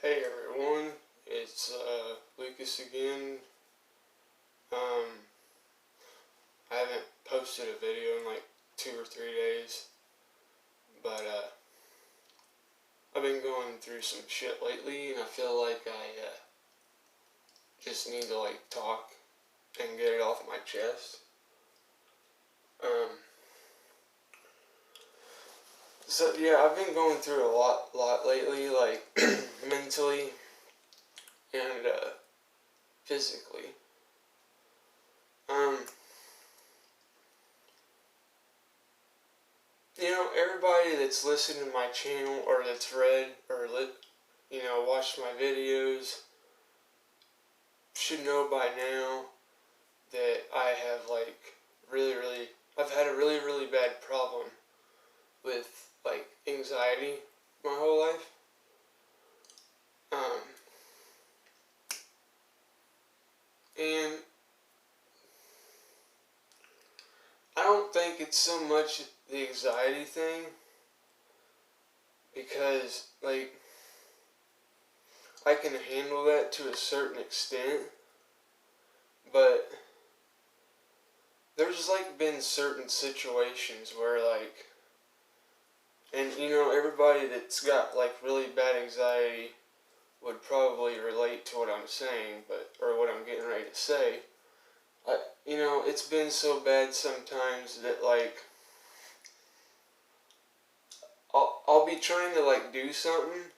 Hey everyone, it's Lucas again. I haven't posted a video in like 2 or 3 days, but I've been going through some shit lately, and I feel like I just need to like talk and get it off my chest. Um, so yeah, I've been going through a lot lately, like mentally and physically. Um, Everybody that's listened to my channel or that's read or watched my videos should know by now that I have I've had a really bad problem with like anxiety my whole life. Um, and I don't think it's so much the anxiety thing because like I can handle that to a certain extent, but there's like been certain situations where and everybody that's got like really bad anxiety would probably relate to what I'm saying, or what I'm getting ready to say. It's been so bad sometimes that like I'll be trying to like do something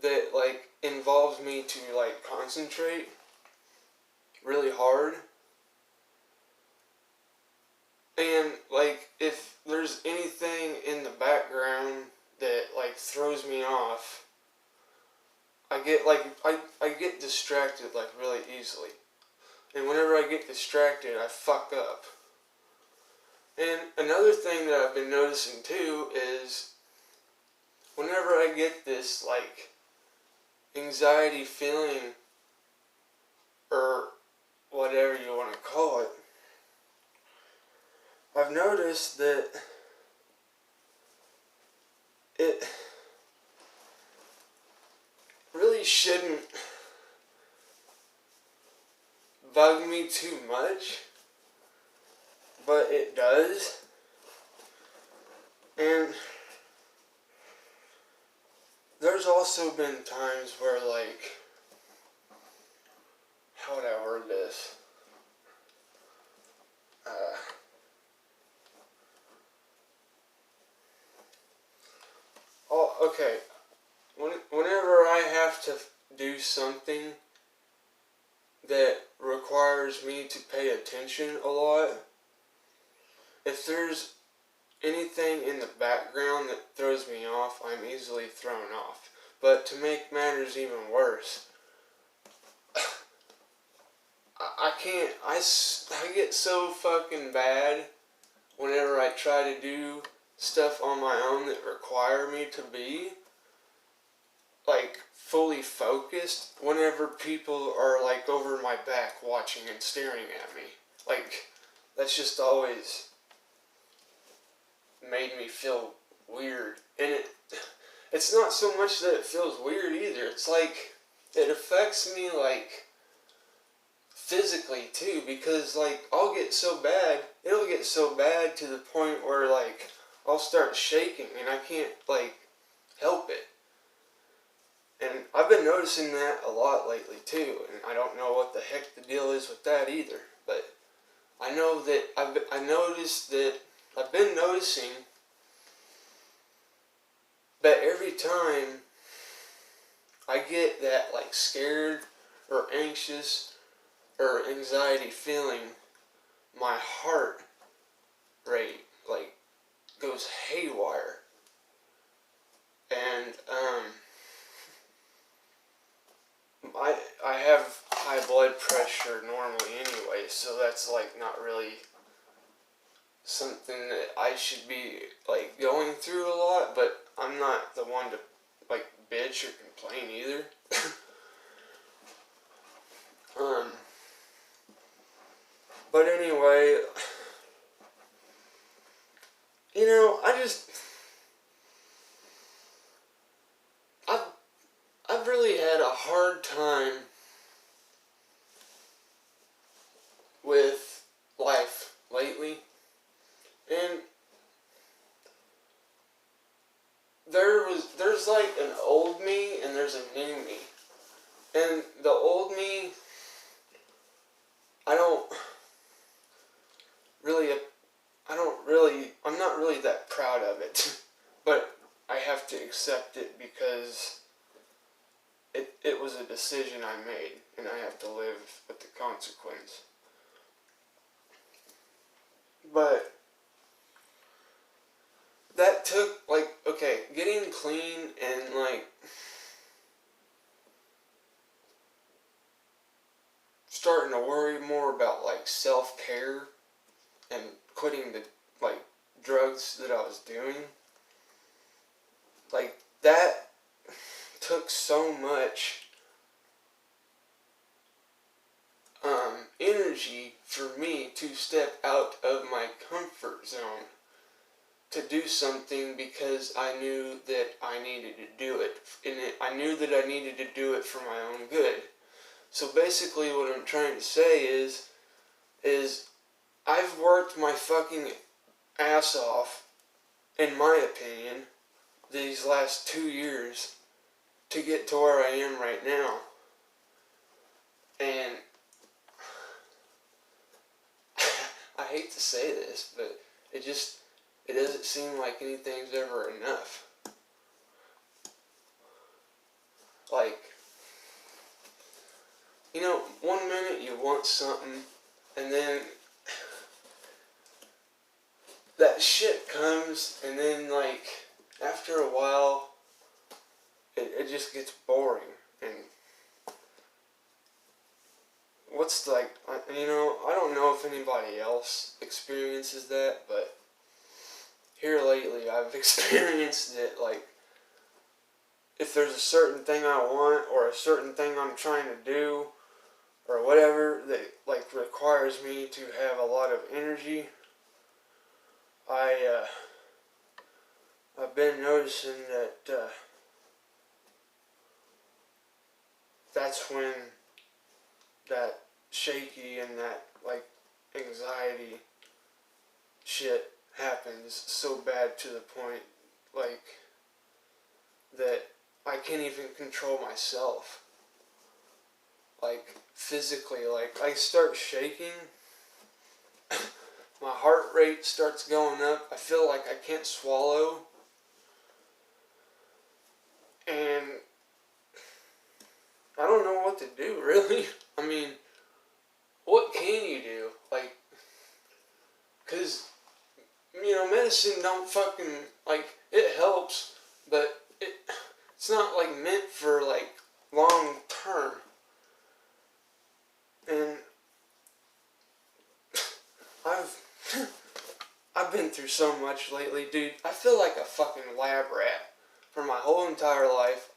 that like involves me to like concentrate really hard. And like if there's anything in the background that like throws me off, I get distracted like really easily. And whenever I get distracted, I fuck up. And another thing that I've been noticing too is whenever I get this like anxiety feeling or whatever you want to call it, I've noticed that it really shouldn't bug me too much, but it does. And there's also been times where like, how would I word this? Okay. Whenever I have to do something that requires me to pay attention a lot, if there's anything in the background that throws me off, I'm easily thrown off. But to make matters even worse, I can't, I get so fucking bad whenever I try to do stuff on my own that require me to be like fully focused whenever people are like over my back watching and staring at me. Like that's just always made me feel weird. And it's not so much that it feels weird either. It's like it affects me like physically too, because like it'll get so bad to the point where like I'll start shaking and I can't like help it. And I've been noticing that a lot lately too, and I don't know what the heck the deal is with that either. But I know that I've been noticing that every time I get that like scared or anxious or anxiety feeling, my heart rate like goes haywire. And I have high blood pressure normally anyway, so that's like not really something that I should be like going through a lot, but I'm not the one to like bitch or complain either. But anyway, I just I've had a hard time with life lately, and there's like an old me and there's a new me, and the old me, I'm not really that proud of it, but I have to accept it because it was a decision I made, and I have to live with the consequence. But that took, like, okay, getting clean and, like, starting to worry more about, like, self-care and quitting the, like, drugs that I was doing. Like, that took so much energy for me to step out of my comfort zone to do something, because I knew that I needed to do it, and I knew that I needed to do it for my own good. So basically what I'm trying to say is I've worked my fucking ass off, in my opinion, these last 2 years to get to where I am right now. And I hate to say this, but it doesn't seem like anything's ever enough. Like, you know, 1 minute you want something, and then that shit comes, and then, like, after a while, it just gets boring. And what's, like, you know, I don't know if anybody else experiences that, but here lately I've experienced it. Like, if there's a certain thing I want, or a certain thing I'm trying to do, or whatever that, like, requires me to have a lot of energy, I've been noticing that that's when that shaky and that, like, anxiety shit happens so bad, to the point, like, that I can't even control myself. Like, physically, like, I start shaking, my heart rate starts going up, I feel like I can't swallow, and I don't know what to do, really. I mean, what can you do? Like, because, you know, medicine don't fucking, like, it helps, but it's not, like, meant for, like, long term. And I've been through so much lately, dude. I feel like a fucking lab rat for my whole entire life.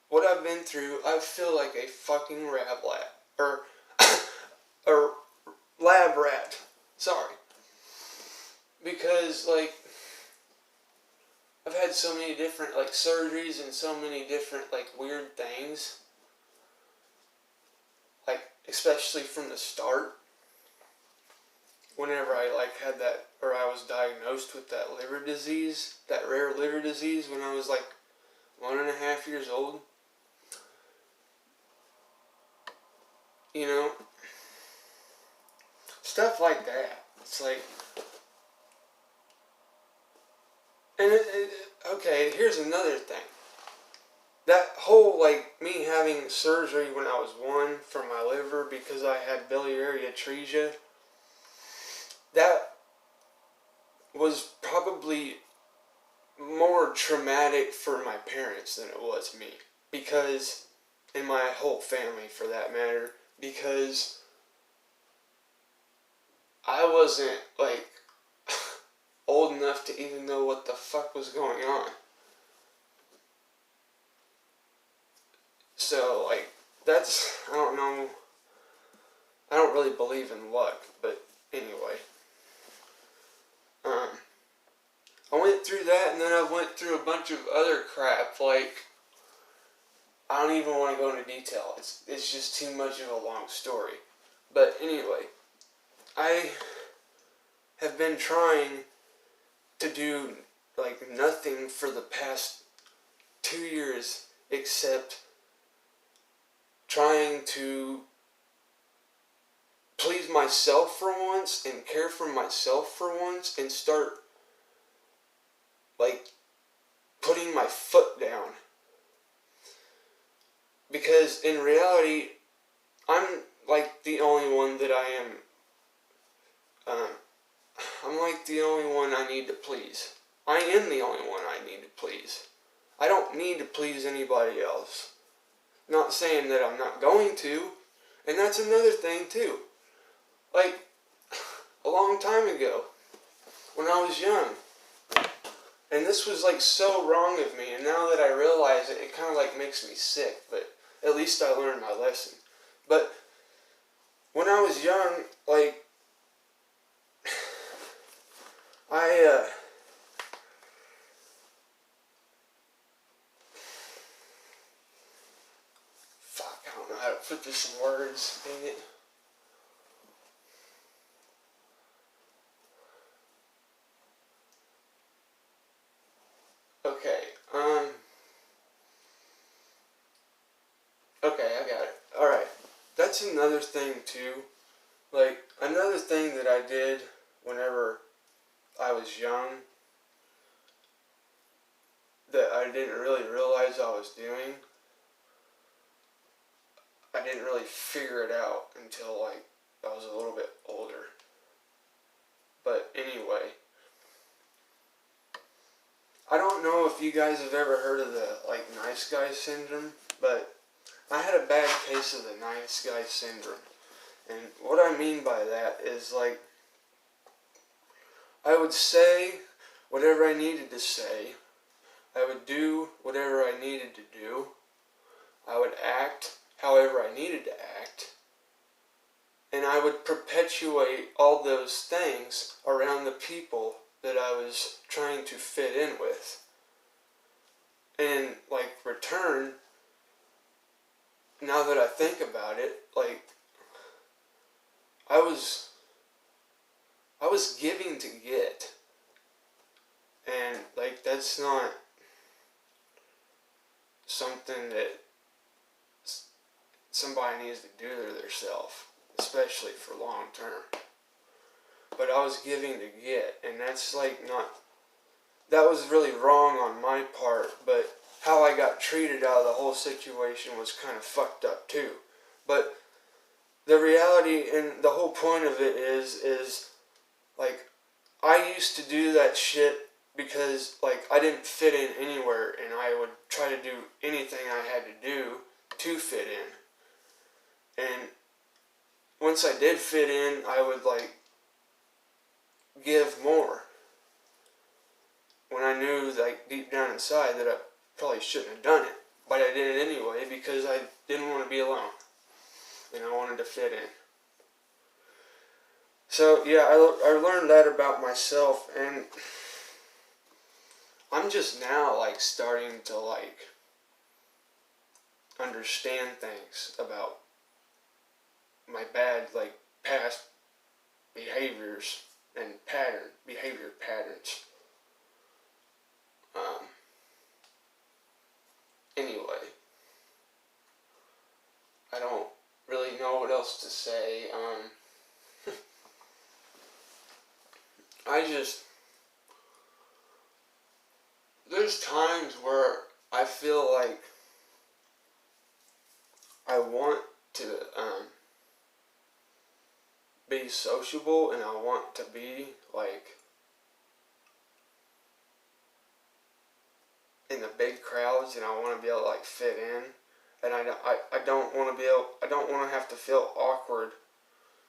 What I've been through, I feel like a fucking or lab rat. Sorry. Because, like, I've had so many different, like, surgeries and so many different, like, weird things. Like, especially from the start. Whenever I, like, had that, or I was diagnosed with that liver disease, that rare liver disease, when I was, like, 1.5 years old. You know? Stuff like that. It's like... And okay, here's another thing. That whole, like, me having surgery when I was 1 for my liver because I had biliary atresia, that was probably more traumatic for my parents than it was me. Because, and my whole family for that matter, because I wasn't, like, old enough to even know what the fuck was going on. So, like, that's, I don't know, I don't really believe in luck, but anyway. I went through that, and then I went through a bunch of other crap, like, I don't even want to go into detail. It's just too much of a long story. But anyway, I have been trying to do like nothing for the past 2 years except trying to please myself for once and care for myself for once and start like putting my foot down. Because in reality, I'm like the only one that I'm like the only one I need to please. I am the only one I need to please. I don't need to please anybody else. Not saying that I'm not going to, and that's another thing too. Like, a long time ago, when I was young, and this was like so wrong of me, and now that I realize it, it kind of like makes me sick, but at least I learned my lesson. But when I was young, like, I don't know how to put this in words, dang it. Okay, I got it. Alright, that's another thing too. Like, another thing that I did whenever I was young that I didn't really realize I was doing, I didn't really figure it out until like I was a little bit older. But anyway, I don't know if you guys have ever heard of the like nice guy syndrome, but I had a bad case of the nice guy syndrome. And what I mean by that is like I would say whatever I needed to say. I would do whatever I needed to do. I would act however I needed to act. And I would perpetuate all those things around the people that I was trying to fit in with. And like return, now that I think about it, like I was giving to get. And like that's not something that somebody needs to do to themselves, especially for long term. But I was giving to get, and that's like not, that was really wrong on my part, but how I got treated out of the whole situation was kind of fucked up too. But the reality and the whole point of it is like I used to do that shit because like I didn't fit in anywhere, and I would try to do anything I had to do to fit in. And once I did fit in, I would like give more. When I knew like deep down inside that I probably shouldn't have done it, but I did it anyway because I didn't want to be alone, and I wanted to fit in. So yeah, I learned that about myself, and I'm just now like starting to like understand things about my bad like past behaviors and behavior patterns. Anyway, I don't really know what else to say. There's times where I feel like I want to be sociable, and I want to be like in the big crowds, and I want to be able to like fit in, and I don't want to have to feel awkward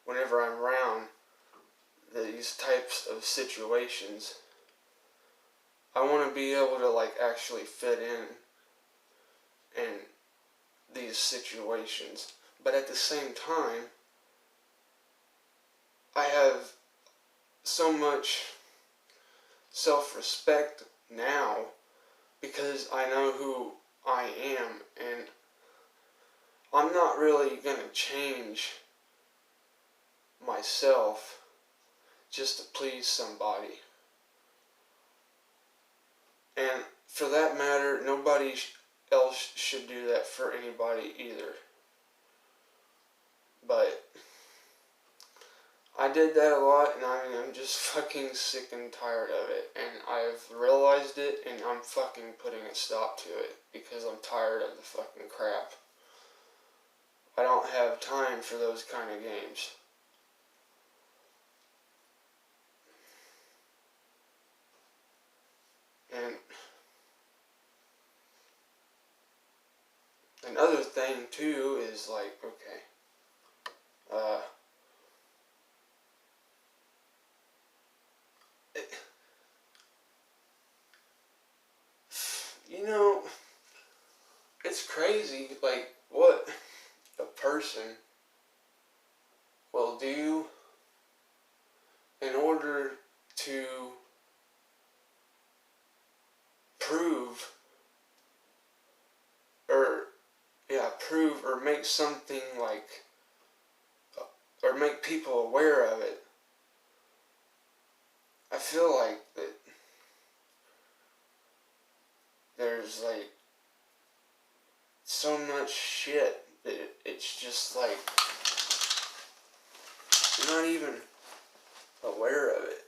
whenever I'm around these types of situations. I want to be able to like actually fit in these situations, but at the same time I have so much self-respect now because I know who I am, and I'm not really gonna change myself just to please somebody. And for that matter, nobody else should do that for anybody either. But I did that a lot, and I'm just fucking sick and tired of it. And I've realized it, and I'm fucking putting a stop to it because I'm tired of the fucking crap. I don't have time for those kind of games. And another thing too is like, okay, you know, it's crazy, like, what a person will do in order to prove or make something like, or make people aware of it. I feel like that there's like so much shit that it's just like you're not even aware of it.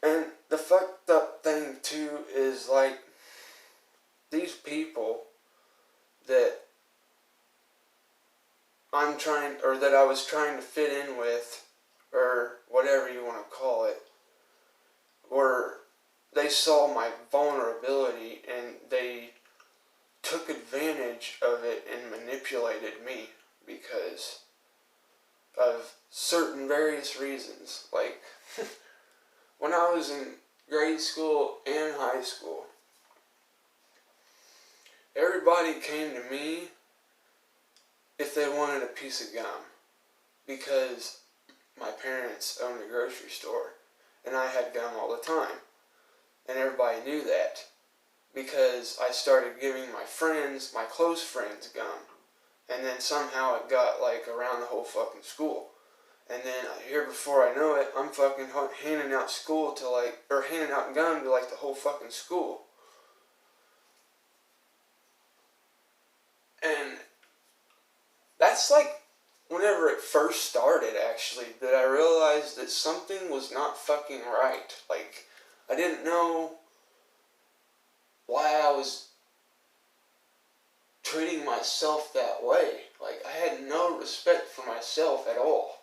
And the fucked up thing too is like these people that that I was trying to fit in with, or whatever you want to call it, were they saw my vulnerability and they took advantage of it and manipulated me because of certain various reasons. Like when I was in grade school and high school, everybody came to me if they wanted a piece of gum because my parents owned a grocery store and I had gum all the time. And everybody knew that because I started giving my friends, my close friends, gum. And then somehow it got like around the whole fucking school. And then here before I know it, I'm fucking handing out handing out gum to like the whole fucking school. And that's like whenever it first started, actually, that I realized that something was not fucking right. Like, I didn't know why I was treating myself that way. Like, I had no respect for myself at all.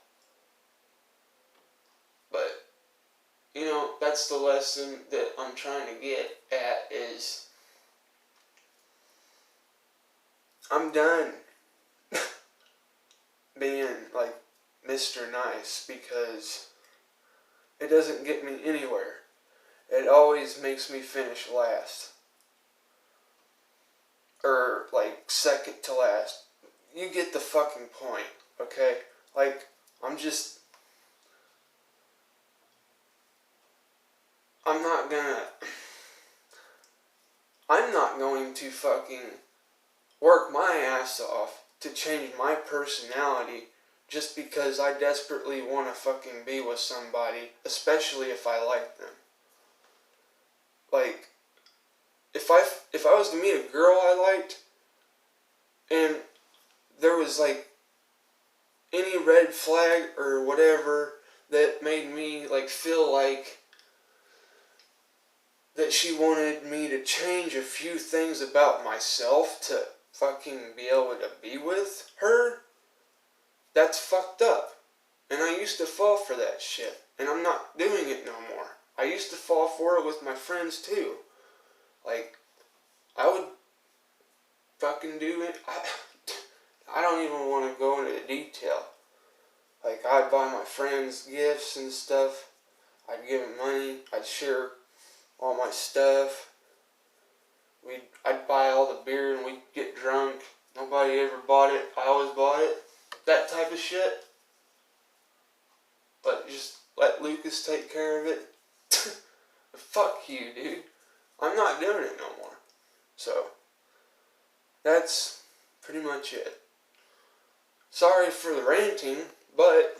But, you know, that's the lesson that I'm trying to get at is I'm done being like Mr. Nice because it doesn't get me anywhere. It always makes me finish last. Or like second to last. You get the fucking point, okay? Like, I'm not going to fucking work my ass off to change my personality just because I desperately want to fucking be with somebody, especially if I like them. Like, if I was to meet a girl I liked, and there was like any red flag or whatever that made me like feel like that she wanted me to change a few things about myself to fucking be able to be with her, that's fucked up. And I used to fall for that shit. And I'm not doing it no more. I used to fall for it with my friends too. Like, I would fucking do it. I don't even want to go into detail. Like, I'd buy my friends gifts and stuff. I'd give them money. I'd share all my stuff. I'd buy all the beer and we'd get drunk. Nobody ever bought it. I always bought it. That type of shit. But just let Lucas take care of it. Fuck you, dude. I'm not doing it no more. So, that's pretty much it. Sorry for the ranting, but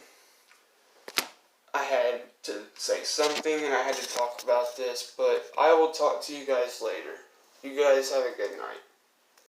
I had to say something and I had to talk about this, but I will talk to you guys later. You guys have a good night.